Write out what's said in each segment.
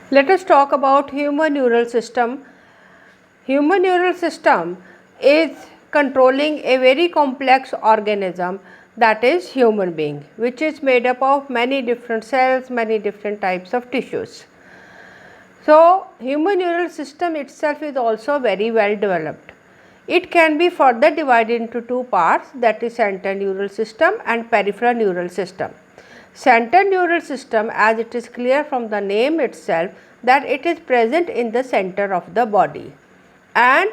Let us talk about human neural system. Human neural system is controlling a very complex organism, that is human being, which is made up of many different cells, many different types of tissues. So, human neural system itself is also very well developed. It can be further divided into two parts, that is central neural system and peripheral neural system. Central neural system, as it is clear from the name itself, that it is present in the center of the body, and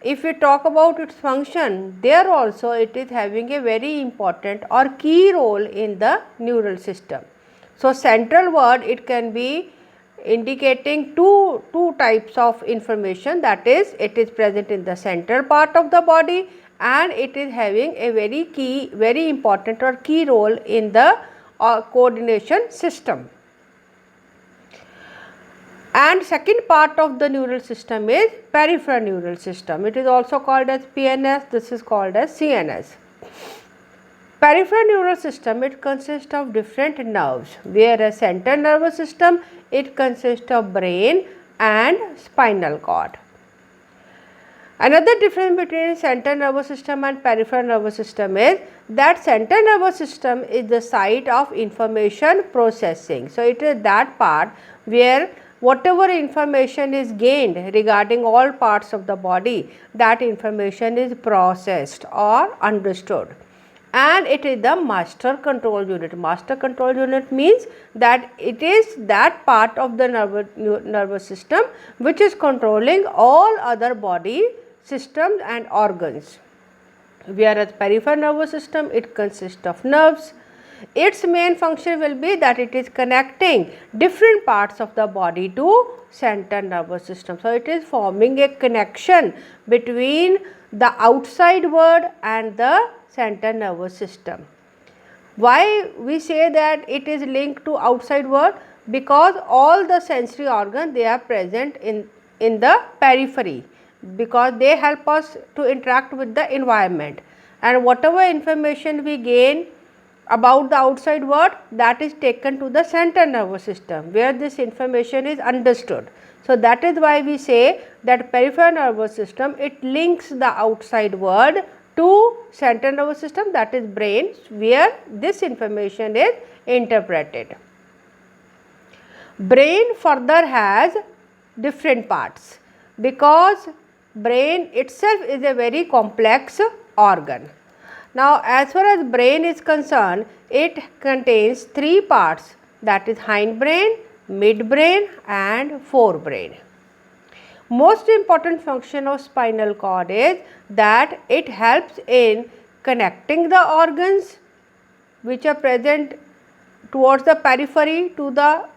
if we talk about its function, there also it is having a very important or key role in the neural system. So, central word, it can be indicating two types of information, that is it is present in the central part of the body and it is having a very important or key role in the coordination system. And second part of the neural system is peripheral neural system. It is also called as PNS, this is called as CNS. Peripheral neural system, it consists of different nerves, whereas central nervous system, it consists of brain and spinal cord. Another difference between central nervous system and peripheral nervous system is that central nervous system is the site of information processing. So, it is that part where whatever information is gained regarding all parts of the body, that information is processed or understood, and it is the master control unit. Master control unit means that it is that part of the nervous system which is controlling all other body systems and organs, whereas peripheral nervous system, it consists of nerves. Its main function will be that it is connecting different parts of the body to central nervous system. So, it is forming a connection between the outside world and the central nervous system. Why we say that it is linked to outside world? Because all the sensory organs, they are present in the periphery, because they help us to interact with the environment, and whatever information we gain about the outside world, that is taken to the central nervous system where this information is understood. So, that is why we say that peripheral nervous system, it links the outside world to central nervous system, that is brain, where this information is interpreted. Brain further has different parts, because brain itself is a very complex organ. Now, as far as brain is concerned, it contains three parts, that is hindbrain, midbrain and forebrain. Most important function of spinal cord is that it helps in connecting the organs which are present towards the periphery to the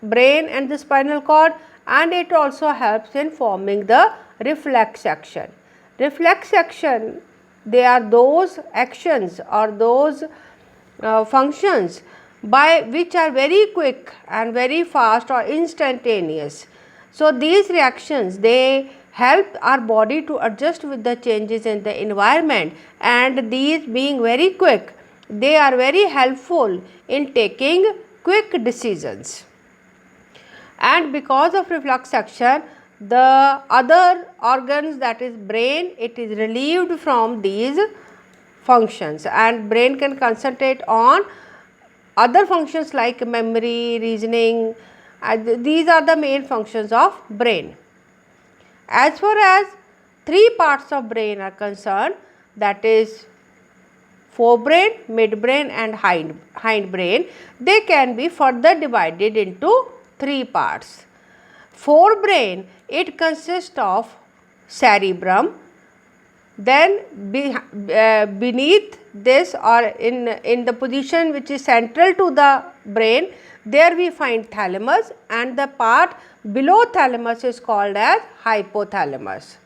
brain and the spinal cord, and it also helps in forming the reflex action. Reflex action, they are those actions or those functions by which are very quick and very fast or instantaneous. So, these reactions, they help our body to adjust with the changes in the environment, and these being very quick, they are very helpful in taking quick decisions. And because of reflex action, the other organs, that is brain, it is relieved from these functions, and brain can concentrate on other functions like memory, reasoning. These are the main functions of brain. As far as three parts of brain are concerned, that is forebrain, midbrain and hindbrain, they can be further divided into three parts. Forebrain, it consists of cerebrum, then beneath this or in the position which is central to the brain, there we find thalamus, and the part below thalamus is called as hypothalamus.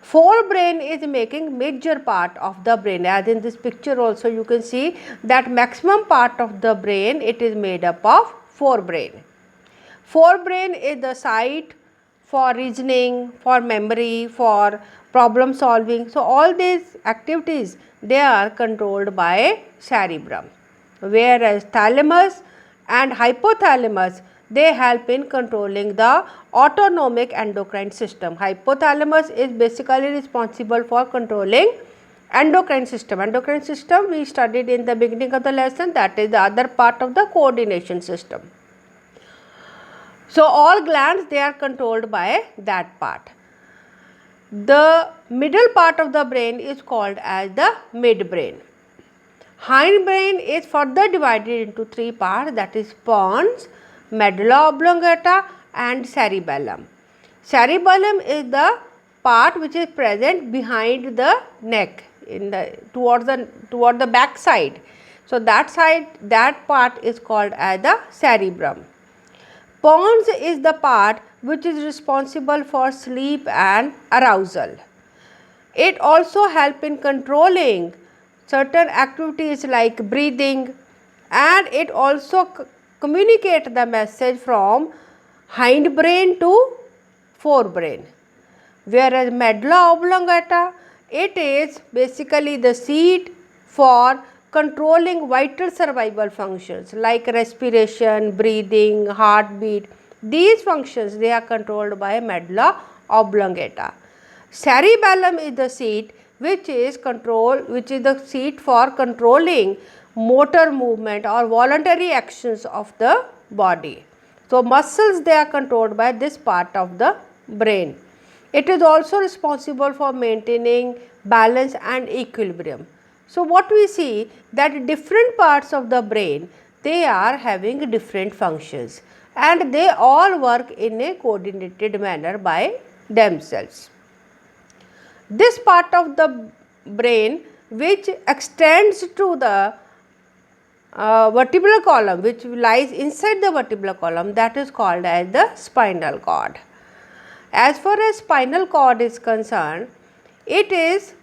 Forebrain is making major part of the brain, as in this picture also you can see that maximum part of the brain, it is made up of forebrain. Forebrain is the site for reasoning, for memory, for problem solving. So, all these activities, they are controlled by cerebrum, whereas thalamus and hypothalamus, they help in controlling the autonomic endocrine system. Hypothalamus is basically responsible for controlling endocrine system. Endocrine system we studied in the beginning of the lesson, that is the other part of the coordination system. So, all glands they are controlled by that part. The middle part of the brain is called as the midbrain. Hindbrain is further divided into three parts, that is pons, medulla oblongata and cerebellum. Cerebellum is the part which is present behind the neck toward the back side. So, that part is called as the cerebrum. Pons is the part which is responsible for sleep and arousal. It also helps in controlling certain activities like breathing, and it also communicates the message from hindbrain to forebrain. Whereas medulla oblongata, it is basically the seat for controlling vital survival functions like respiration, breathing, heartbeat. These functions they are controlled by medulla oblongata. Cerebellum is the seat which is the seat for controlling motor movement or voluntary actions of the body. So, muscles they are controlled by this part of the brain. It is also responsible for maintaining balance and equilibrium. So, what we see that different parts of the brain they are having different functions and they all work in a coordinated manner by themselves. This part of the brain which extends to the vertebral column, which lies inside the vertebral column, that is called as the spinal cord. As far as spinal cord is concerned, it is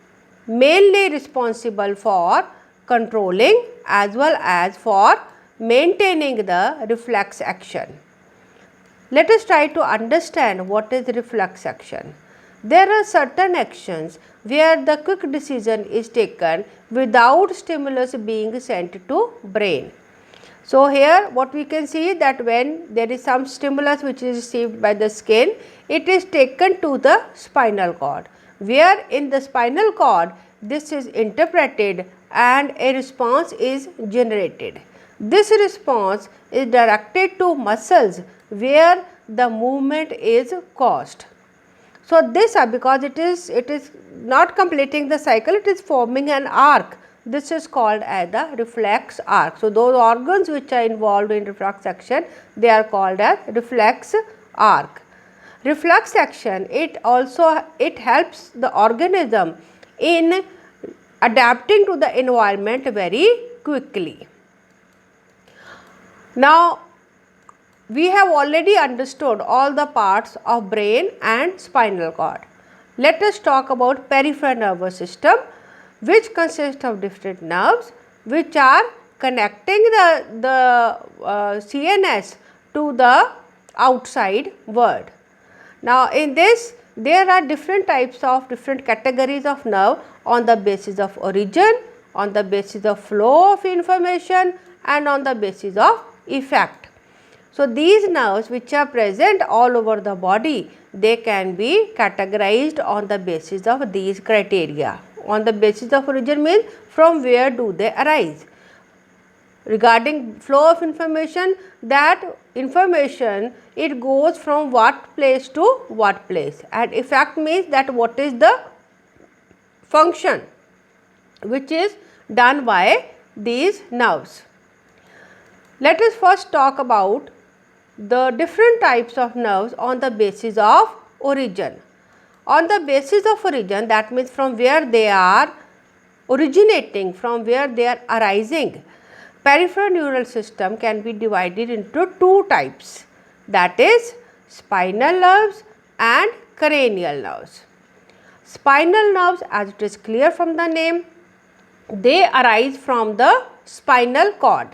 mainly responsible for controlling as well as for maintaining the reflex action. Let us try to understand what is reflex action. There are certain actions where the quick decision is taken without stimulus being sent to brain. So, here what we can see that when there is some stimulus which is received by the skin, it is taken to the spinal cord, where in the spinal cord this is interpreted and a response is generated. This response is directed to muscles where the movement is caused. So, this because it is not completing the cycle, it is forming an arc. This is called as the reflex arc. So, those organs which are involved in reflex action, they are called as reflex arc. Reflex action, it helps the organism in adapting to the environment very quickly. Now, we have already understood all the parts of brain and spinal cord. Let us talk about peripheral nervous system, which consists of different nerves which are connecting the CNS to the outside world. Now, in this there are different categories of nerve on the basis of origin, on the basis of flow of information and on the basis of effect. So, these nerves which are present all over the body, they can be categorized on the basis of these criteria. On the basis of origin means from where do they arise. Regarding flow of information, that information it goes from what place to what place, and effect means that what is the function which is done by these nerves. Let us first talk about the different types of nerves on the basis of origin. On the basis of origin, that means from where they are originating, from where they are arising, peripheral neural system can be divided into two types, that is spinal nerves and cranial nerves. Spinal nerves, as it is clear from the name, they arise from the spinal cord,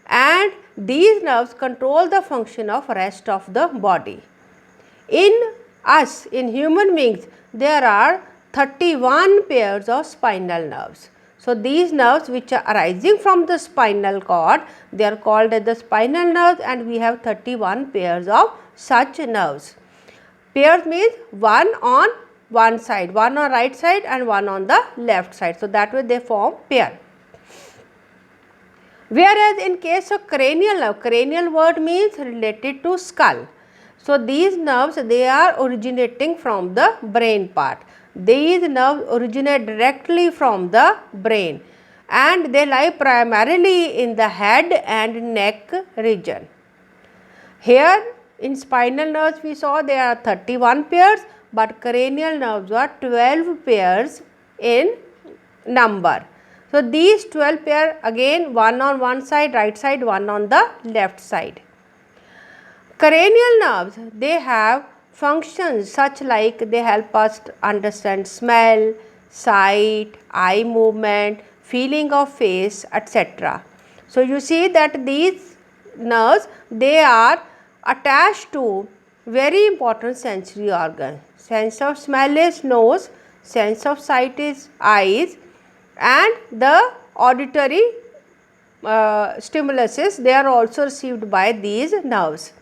and these nerves control the function of rest of the body. In human beings, there are 31 pairs of spinal nerves. So, these nerves which are arising from the spinal cord, they are called as the spinal nerves, and we have 31 pairs of such nerves. Pairs means one on one side, one on right side and one on the left side. So, that way they form pair. Whereas in case of cranial nerve, cranial word means related to skull. So, these nerves, they are originating from the brain part. These nerves originate directly from the brain and they lie primarily in the head and neck region. Here in spinal nerves we saw there are 31 pairs, but cranial nerves are 12 pairs in number. So, these 12 pair again one on one side, right side, one on the left side. Cranial nerves, they have functions such like they help us to understand smell, sight, eye movement, feeling of face, etc. So, you see that these nerves, they are attached to very important sensory organ. Sense of smell is nose, sense of sight is eyes, and the auditory stimuluses, they are also received by these nerves.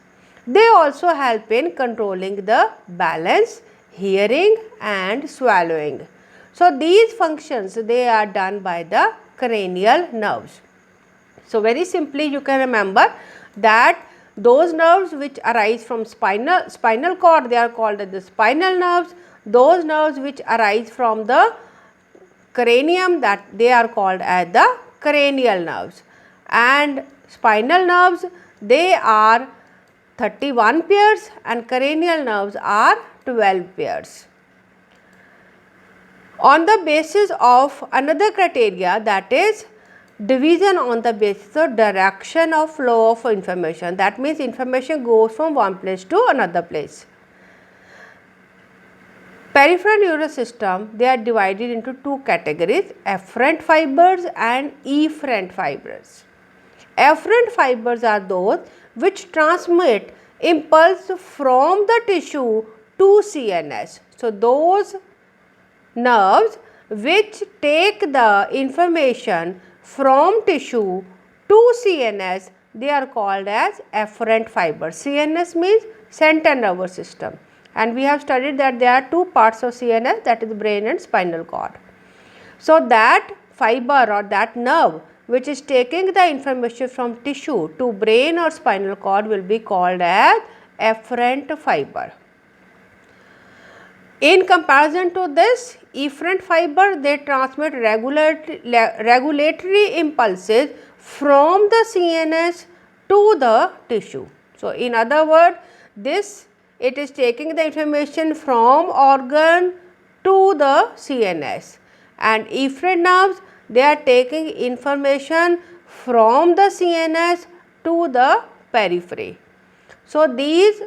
They also help in controlling the balance, hearing and swallowing. So, these functions, they are done by the cranial nerves. So, very simply you can remember that those nerves which arise from spinal cord, they are called as the spinal nerves. Those nerves which arise from the cranium, that they are called as the cranial nerves. And spinal nerves, they are 31 pairs and cranial nerves are 12 pairs. On the basis of another criteria, that is division on the basis of direction of flow of information, that means information goes from one place to another place. Peripheral neural system, they are divided into two categories, afferent fibers and efferent fibers. Afferent fibers are those which transmit impulse from the tissue to CNS. So, those nerves which take the information from tissue to CNS, they are called as afferent fibers. CNS means central nervous system, and we have studied that there are two parts of CNS, that is brain and spinal cord. So, that fiber or that nerve which is taking the information from tissue to brain or spinal cord will be called as afferent fiber. In comparison to this, efferent fiber, they transmit regulatory impulses from the CNS to the tissue. So, in other words, it is taking the information from organ to the CNS, and efferent nerves, they are taking information from the CNS to the periphery. So, these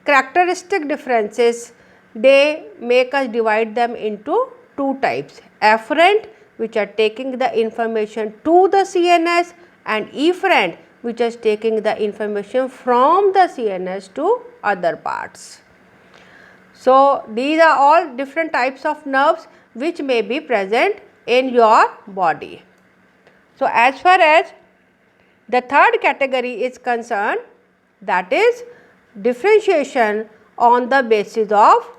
characteristic differences, they make us divide them into two types, afferent which are taking the information to the CNS and efferent which is taking the information from the CNS to other parts. So, these are all different types of nerves which may be present in your body. So, as far as the third category is concerned, that is differentiation on the basis of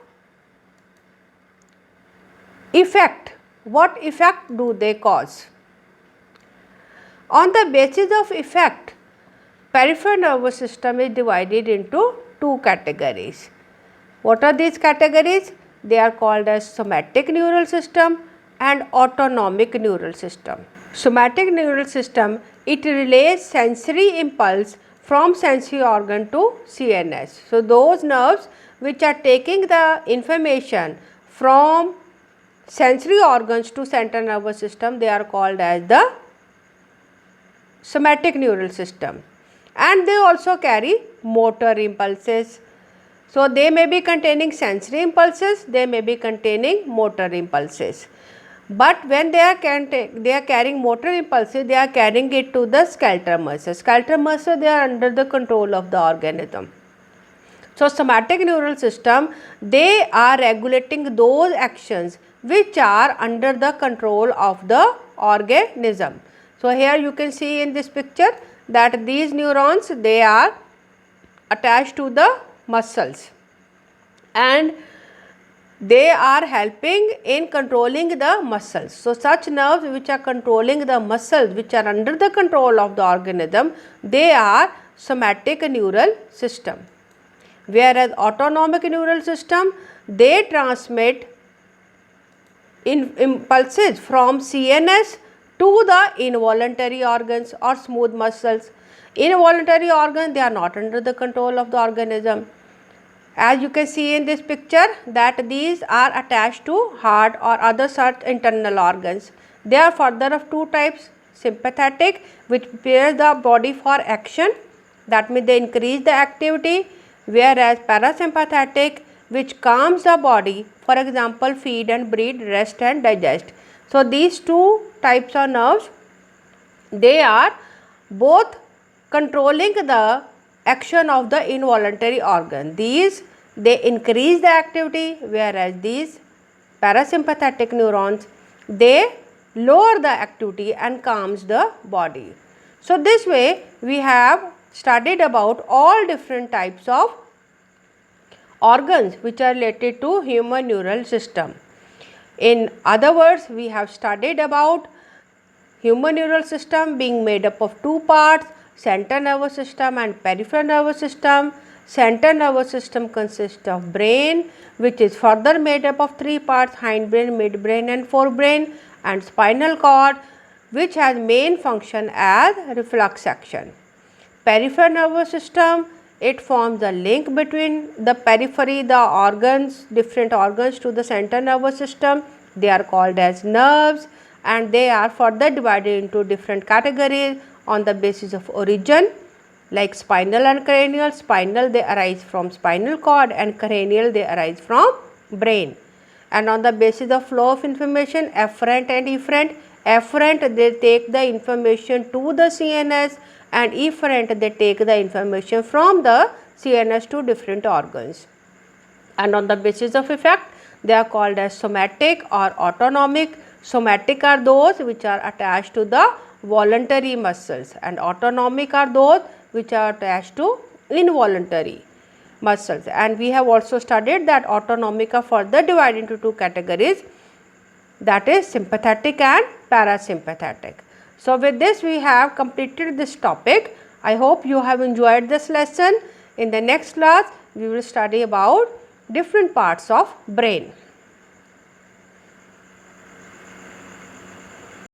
effect. What effect do they cause? On the basis of effect, peripheral nervous system is divided into two categories. What are these categories? They are called as somatic neural system and autonomic neural system. Somatic neural system, it relays sensory impulse from sensory organ to CNS. So, those nerves which are taking the information from sensory organs to central nervous system, they are called as the somatic neural system, and they also carry motor impulses. So, they may be containing sensory impulses, they may be containing motor impulses, but when they are carrying motor impulses, they are carrying it to the skeletal muscles. Skeletal muscles, they are under the control of the organism. So, somatic neural system, they are regulating those actions which are under the control of the organism. So, here you can see in this picture that these neurons, they are attached to the muscles and they are helping in controlling the muscles. So, such nerves which are controlling the muscles which are under the control of the organism, they are somatic neural system. Whereas autonomic neural system, they transmit impulses from CNS to the involuntary organs or smooth muscles. Involuntary organs, they are not under the control of the organism. As you can see in this picture that these are attached to heart or other such internal organs. They are further of two types: sympathetic, which prepares the body for action, that means they increase the activity, whereas parasympathetic, which calms the body, for example feed and breathe, rest and digest. So, these two types of nerves, they are both controlling the action of the involuntary organ. These, they increase the activity, whereas these parasympathetic neurons, they lower the activity and calms the body. So, this way we have studied about all different types of organs which are related to human neural system. In other words, we have studied about human neural system being made up of two parts: central nervous system and peripheral nervous system. Central nervous system consists of brain, which is further made up of three parts: hindbrain, midbrain and forebrain, and spinal cord, which has main function as reflex action. Peripheral nervous system, it forms the link between the periphery, the organs, different organs to the central nervous system. They are called as nerves and they are further divided into different categories on the basis of origin, like spinal and cranial. Spinal, they arise from spinal cord, and cranial, they arise from brain. And on the basis of flow of information, afferent and efferent. Afferent, they take the information to the CNS, and efferent, they take the information from the CNS to different organs. And on the basis of effect, they are called as somatic or autonomic. Somatic are those which are attached to the voluntary muscles, and autonomic are those which are attached to involuntary muscles. And we have also studied that autonomic are further divided into two categories, that is sympathetic and parasympathetic. So, with this we have completed this topic. I hope you have enjoyed this lesson. In the next class, we will study about different parts of brain.